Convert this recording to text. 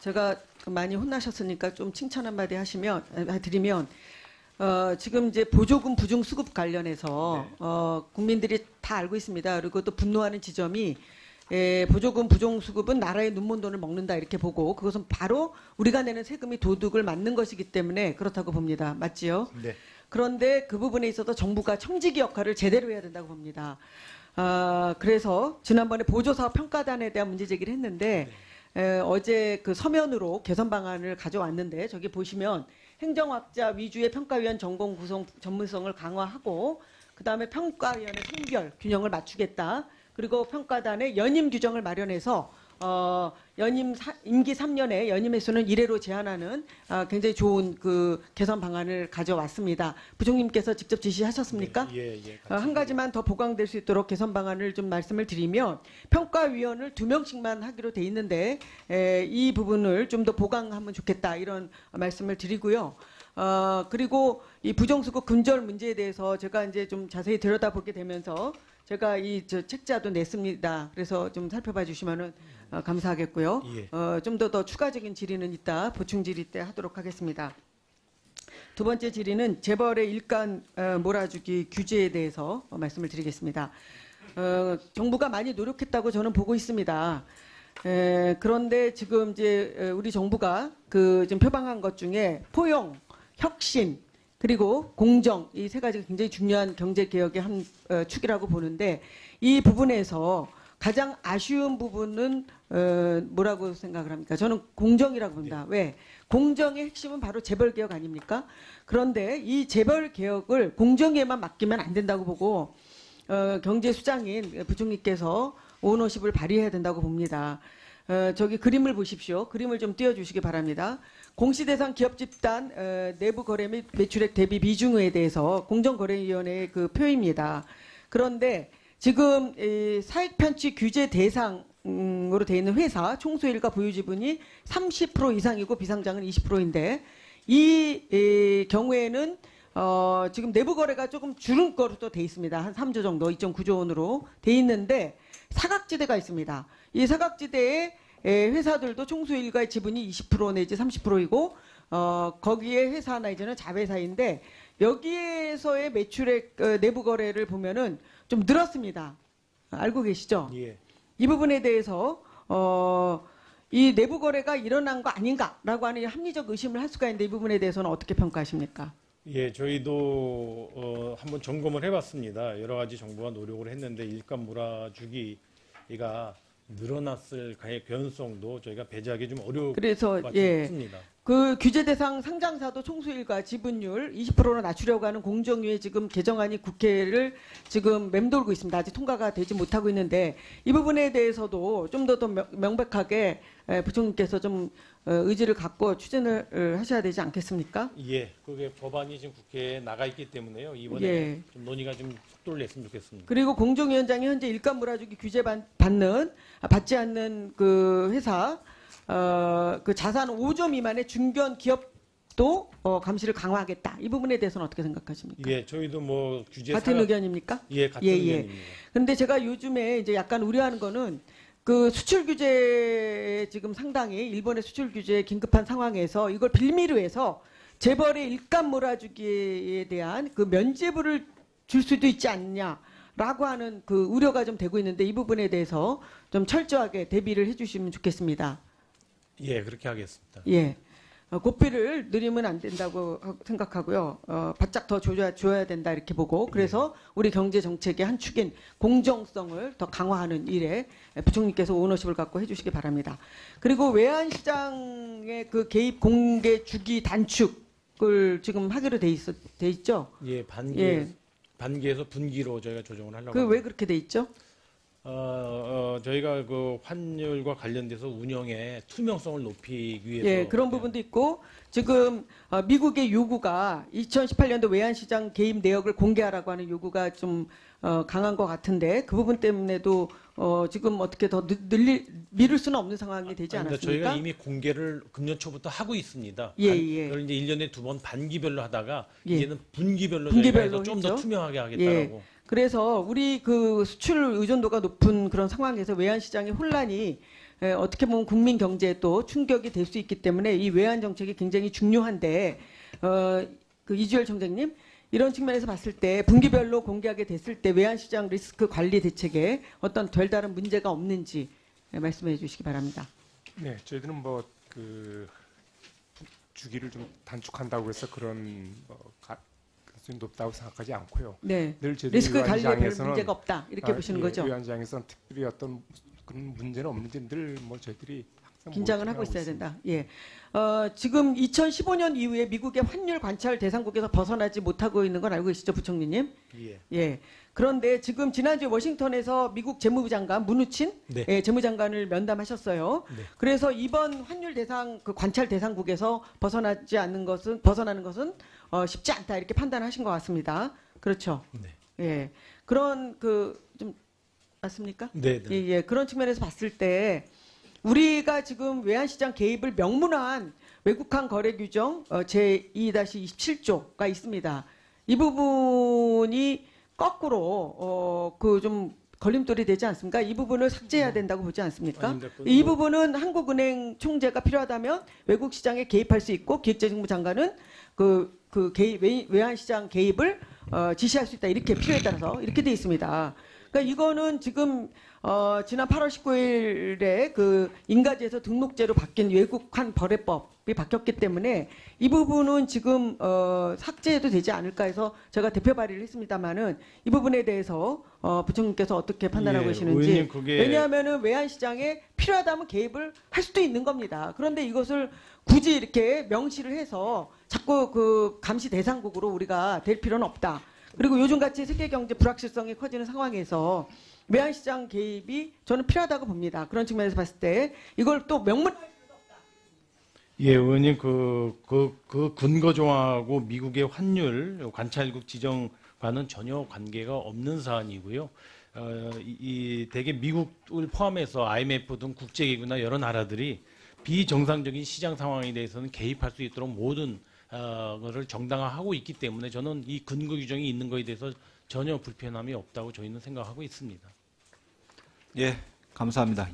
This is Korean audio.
제가 많이 혼나셨으니까 좀 칭찬 한마디 드리면 지금 이제 보조금 부중 수급 관련해서 국민들이 다 알고 있습니다. 그리고 또 분노하는 지점이 보조금 부족 수급은 나라의 눈먼 돈을 먹는다 이렇게 보고 그것은 바로 우리가 내는 세금이 도둑을 맞는 것이기 때문에 그렇다고 봅니다. 맞지요? 네. 그런데 그 부분에 있어서 정부가 청지기 역할을 제대로 해야 된다고 봅니다. 그래서 지난번에 보조사업 평가단에 대한 문제 제기를 했는데 어제 그 서면으로 개선 방안을 가져왔는데 저기 보시면 행정학자 위주의 평가위원 전공 구성 전문성을 강화하고 그다음에 평가위원의 성별 균형을 맞추겠다. 그리고 평가단의 연임 규정을 마련해서 임기 3년에 연임 횟수는 1회로 제한하는 굉장히 좋은 그 개선 방안을 가져왔습니다. 부총님께서 직접 지시하셨습니까? 예. 한 가지만 더 보강될 수 있도록 개선 방안을 좀 말씀을 드리면 평가위원을 2명씩만 하기로 돼 있는데 이 부분을 좀 더 보강하면 좋겠다 이런 말씀을 드리고요. 그리고 이 부정수급 근절 문제에 대해서 제가 이제 좀 자세히 들여다보게 되면서 제가 저 책자도 냈습니다. 그래서 좀 살펴봐 주시면은 감사하겠고요. 예. 좀 더 추가적인 질의는 이따 보충 질의 때 하도록 하겠습니다. 두 번째 질의는 재벌의 일감 몰아주기 규제에 대해서 말씀을 드리겠습니다. 정부가 많이 노력했다고 저는 보고 있습니다. 그런데 지금 이제 우리 정부가 지금 표방한 것 중에 포용, 혁신, 그리고 공정 이 세 가지가 굉장히 중요한 경제 개혁의 한 축이라고 보는데 이 부분에서 가장 아쉬운 부분은 뭐라고 생각을 합니까? 저는 공정이라고 봅니다. 왜? 공정의 핵심은 바로 재벌 개혁 아닙니까? 그런데 이 재벌 개혁을 공정에만 맡기면 안 된다고 보고 경제수장인 부총리께서 오너십을 발휘해야 된다고 봅니다. 저기 그림을 보십시오. 그림을 좀 띄워주시기 바랍니다. 공시대상 기업 집단 내부 거래 및 매출액 대비 비중에 대해서 공정거래위원회의 그 표입니다. 그런데 지금 사익 편취 규제 대상으로 되어 있는 회사 총수일가 보유 지분이 30% 이상이고 비상장은 20%인데 이 경우에는 지금 내부 거래가 조금 줄은 거로 또 돼 있습니다. 한 3조 정도, 2.9조 원으로 돼 있는데 사각지대가 있습니다. 이 사각지대에 회사들도 총수일가의 지분이 20% 내지 30%이고 거기에 회사 내지는 자회사인데 여기에서의 매출액 내부 거래를 보면은 좀 늘었습니다. 알고 계시죠? 예. 이 부분에 대해서 이 내부 거래가 일어난 거 아닌가라고 하는 합리적 의심을 할 수가 있는데 이 부분에 대해서는 어떻게 평가하십니까? 예, 저희도 한번 점검을 해봤습니다. 여러 가지 정부가 노력을 했는데 일감 몰아주기가 늘어났을 가능성도 저희가 배제하기 좀 어려울 그래서 것 같습니다. 그 규제 대상 상장사도 총수일가 지분율 20%로 낮추려고 하는 공정위의 지금 개정안이 국회를 지금 맴돌고 있습니다. 아직 통과가 되지 못하고 있는데 이 부분에 대해서도 좀 더 명백하게 부총리께서 좀 의지를 갖고 추진을 하셔야 되지 않겠습니까? 예, 그게 법안이 지금 국회에 나가 있기 때문에요. 이번에 좀 논의가 좀 속도를 냈으면 좋겠습니다. 그리고 공정위원장이 현재 일감 몰아주기 규제 받지 않는 그 회사 그 자산 5조 미만의 중견 기업도 감시를 강화하겠다. 이 부분에 대해서는 어떻게 생각하십니까? 예, 저희도 뭐 규제 같은 의견입니까? 예, 같은 의견입니다. 그런데 제가 요즘에 이제 약간 우려하는 거는 그 수출 규제 지금 상당히 일본의 수출 규제 긴급한 상황에서 이걸 빌미로 해서 재벌의 일감 몰아주기에 대한 그 면죄부를 줄 수도 있지 않냐라고 하는 그 우려가 좀 되고 있는데 이 부분에 대해서 좀 철저하게 대비를 해주시면 좋겠습니다. 예, 그렇게 하겠습니다. 예. 고삐를 누리면 안 된다고 생각하고요. 바짝 더 줘야 된다 이렇게 보고 그래서 우리 경제 정책의 한 축인 공정성을 더 강화하는 일에 부총리께서 오너십을 갖고 해주시기 바랍니다. 그리고 외환시장의 그 개입 공개 주기 단축을 지금 하기로 돼 있죠. 예, 반기에서 분기로 저희가 조정을 하려고. 그 왜 그렇게 돼 있죠? 저희가 그 환율과 관련돼서 운영의 투명성을 높이기 위해서. 예, 그런 부분도 있고 지금 미국의 요구가 2018년도 외환시장 개입 내역을 공개하라고 하는 요구가 좀 강한 것 같은데 그 부분 때문에도 지금 어떻게 더 미룰 수는 없는 상황이 되지 않았습니까? 저희가 이미 공개를 금년 초부터 하고 있습니다. 예. 그걸 이제 1년에 2번 반기별로 하다가 예. 이제는 분기별로 분기별로 좀 더 했죠. 투명하게 하겠다라고. 그래서 우리 그 수출 의존도가 높은 그런 상황에서 외환시장의 혼란이 어떻게 보면 국민 경제에 또 충격이 될 수 있기 때문에 이 외환 정책이 굉장히 중요한데 그 이주열 총장님 이런 측면에서 봤을 때 분기별로 공개하게 됐을 때 외환시장 리스크 관리 대책에 어떤 별다른 문제가 없는지 말씀해 주시기 바랍니다. 네, 저희들은 그 주기를 좀 단축한다고 해서 그런 가능성이 높다고 생각하지 않고요. 네, 늘 저희들이 리스크 관리에 별 외환시장에서는 문제가 없다 이렇게 보시는 거죠? 외환시장에서는 특별히 어떤 그런 문제는 없는지 늘 저희들이 항상 긴장을 하고 모니터링하고 있어야 있습니다. 된다. 예. 지금 2015년 이후에 미국의 환율 관찰 대상국에서 벗어나지 못하고 있는 건 알고 계시죠, 부총리님? 예. 예. 그런데 지금 지난주에 워싱턴에서 미국 재무부 장관 문우친 네. 예, 재무장관을 면담하셨어요. 네. 그래서 이번 환율 대상 그 관찰 대상국에서 벗어나는 것은 쉽지 않다 이렇게 판단하신 것 같습니다. 그렇죠? 네. 예. 그런 좀 맞습니까? 네. 네. 예, 예. 그런 측면에서 봤을 때 우리가 지금 외환시장 개입을 명문화한 외국환 거래 규정 제2-27조가 있습니다. 이 부분이 거꾸로 좀 걸림돌이 되지 않습니까? 이 부분을 삭제해야 된다고 보지 않습니까? 아닙니다. 이 부분은 한국은행 총재가 필요하다면 외국 시장에 개입할 수 있고 기획재정부 장관은 외환시장 개입을 지시할 수 있다. 이렇게 필요에 따라서 이렇게 돼 있습니다. 그러니까 이거는 지금 지난 8월 19일에 그 인가제에서 등록제로 바뀐 외국환 거래법이 바뀌었기 때문에 이 부분은 지금 삭제해도 되지 않을까 해서 제가 대표 발의를 했습니다마는 이 부분에 대해서 부총님께서 어떻게 판단하고 예, 계시는지. 의원님, 그게 왜냐하면은 외환시장에 필요하다면 개입을 할 수도 있는 겁니다. 그런데 이것을 굳이 이렇게 명시를 해서 자꾸 그 감시 대상국으로 우리가 될 필요는 없다. 그리고 요즘같이 세계경제 불확실성이 커지는 상황에서 외환시장 개입이 저는 필요하다고 봅니다. 그런 측면에서 봤을 때 이걸 또 예, 의원님 그 근거 조항하고 미국의 환율 관찰국 지정과는 전혀 관계가 없는 사안이고요. 대개 미국을 포함해서 IMF 등 국제기구나 여러 나라들이 비정상적인 시장 상황에 대해서는 개입할 수 있도록 모든 것을 정당화하고 있기 때문에 저는 이 근거 규정이 있는 것에 대해서 전혀 불편함이 없다고 저희는 생각하고 있습니다. 예, 감사합니다.